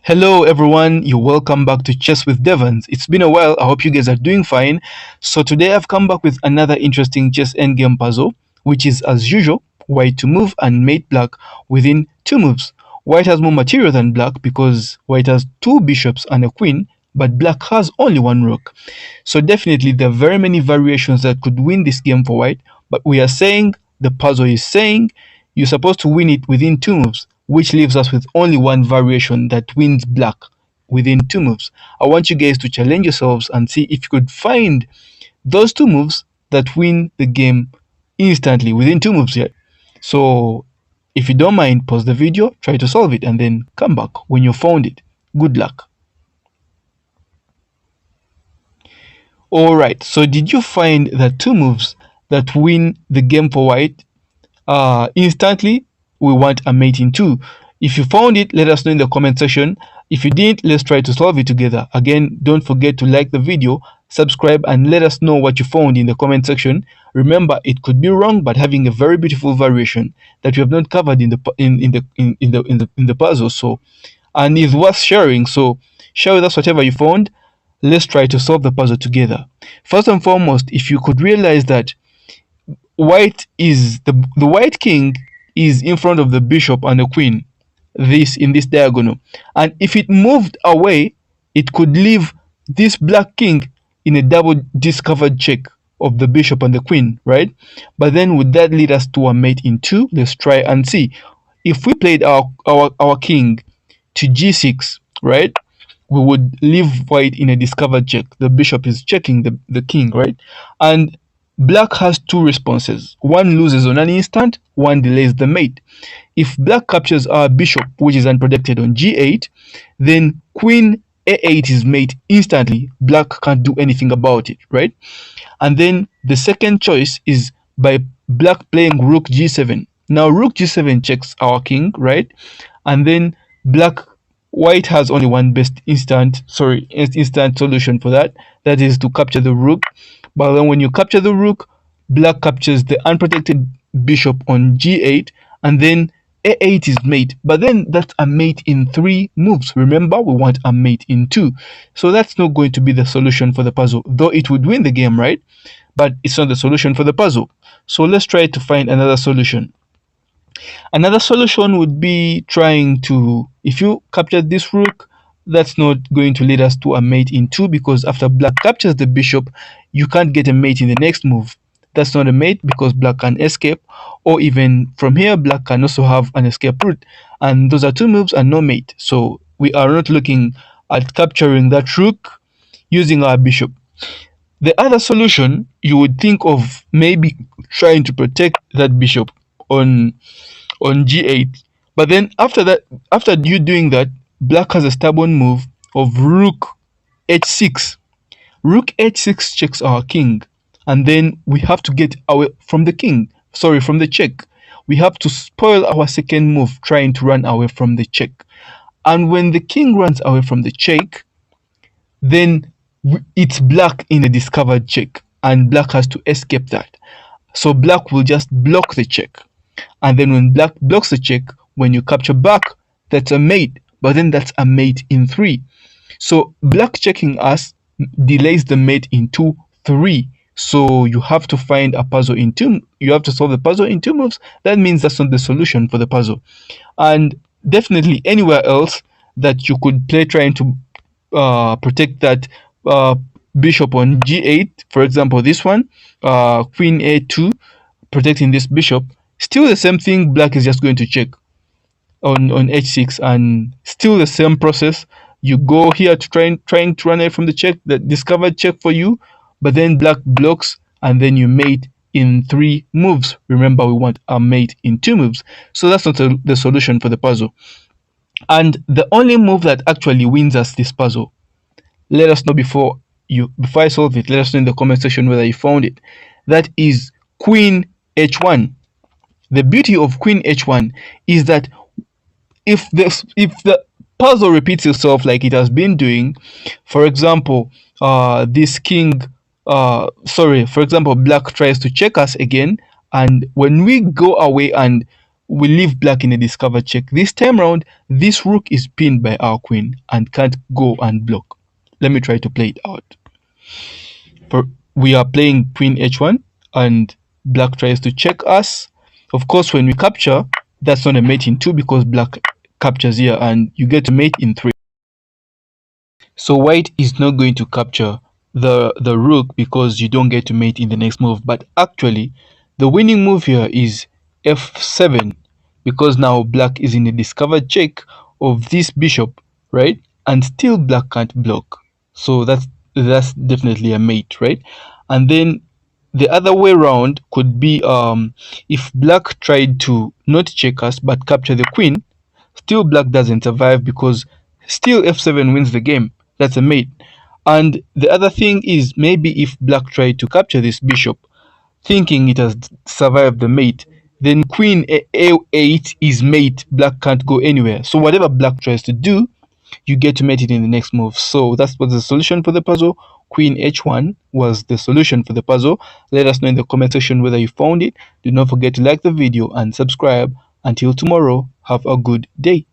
Hello everyone, you're welcome back to Chess with Devons. It's been a while, I hope you guys are doing fine. So today I've come back with another interesting chess endgame puzzle, which is as usual, white to move and mate black within 2 moves. White has more material than black because white has 2 bishops and a queen, but black has only 1 rook. So definitely there are very many variations that could win this game for white, but we are saying, the puzzle is saying, you're supposed to win it within 2 moves, which leaves us with only one variation that wins black within 2 moves. I want you guys to challenge yourselves and see if you could find those 2 moves that win the game instantly within 2 moves here. So if you don't mind, pause the video, try to solve it, and then come back when you found it. Good luck. Alright, so did you find the 2 moves that win the game for white instantly? We want a mate in 2. If you found it, let us know in the comment section. If you didn't, let's try to solve it together. Again, don't forget to like the video, subscribe, and let us know what you found in the comment section. Remember, it could be wrong, but having a very beautiful variation that we have not covered in the puzzle. So, and is worth sharing. So share with us whatever you found. Let's try to solve the puzzle together. First and foremost, if you could realize that white is the white king is in front of the bishop and the queen, this in this diagonal, and if it moved away, it could leave this black king in a double discovered check of the bishop and the queen, right? But then would that lead us to a mate in 2? Let's try and see. If we played our king to g6, right, we would leave white in a discovered check. The bishop is checking the king, right? And black has 2 responses. One loses on an instant, one delays the mate. If black captures our bishop, which is unprotected, on g8, then queen a8 is mate instantly. Black can't do anything about it, right? And then the second choice is by black playing rook g7. Now rook g7 checks our king, right? And then white has only one instant solution for that. That is to capture the rook. But then when you capture the rook, black captures the unprotected bishop on g8, and then a8 is mate. But then that's a mate in 3 moves. Remember, we want a mate in 2. So that's not going to be the solution for the puzzle, though it would win the game, right? But it's not the solution for the puzzle. So let's try to find another solution. Another solution would be trying to, if you capture this rook, that's not going to lead us to a mate in 2, because after black captures the bishop, you can't get a mate in the next move. That's not a mate because black can escape, or even from here black can also have an escape route, and those are 2 moves and no mate. So we are not looking at capturing that rook using our bishop. The other solution, you would think of maybe trying to protect that bishop on g8, but then after you doing that, black has a stubborn move of rook h6. Rook h6 checks our king, and then we have to get away from the from the check. We have to spoil our second move trying to run away from the check. And when the king runs away from the check, then it's black in a discovered check, and black has to escape that. So black will just block the check. And then when black blocks the check, when you capture back, that's a mate, but then that's a mate in 3. So black checking us delays the mate in 2, 3. So you have to find a puzzle in 2. You have to solve the puzzle in 2 moves. That means that's not the solution for the puzzle. And definitely anywhere else that you could play trying to protect that bishop on g8, for example this one, queen a2, protecting this bishop, still the same thing. Black is just going to check on h6, and still the same process. You go here to trying to run away from the check, the discovered check for you, but then black blocks, and then you mate in 3 moves. Remember, we want a mate in 2 moves. So that's not the solution for the puzzle. And the only move that actually wins us this puzzle, let us know before I solve it. Let us know in the comment section whether you found it. That is queen h1. The beauty of queen h1 is that if the puzzle repeats itself like it has been doing, for example, this king, for example, black tries to check us again, and when we go away and we leave black in a discover check. This time round, this rook is pinned by our queen and can't go and block. Let me try to play it out. We are playing queen h1 and black tries to check us. Of course, when we capture, that's not a mate in 2 because black captures here and you get to mate in 3. So white is not going to capture the rook because you don't get to mate in the next move. But actually, the winning move here is f7 because now black is in a discovered check of this bishop, right? And still black can't block. So that's definitely a mate, right? And then the other way around could be if black tried to not check us but capture the queen, still black doesn't survive because still f7 wins the game. That's a mate. And the other thing is maybe if black tried to capture this bishop, thinking it has survived the mate, then queen a8 is mate. Black can't go anywhere. So whatever black tries to do, you get to mate it in the next move. So that's what the solution for the puzzle. Queen h1 was the solution for the puzzle. Let us know in the comment section whether you found it. Do not forget to like the video and subscribe. Until tomorrow, have a good day.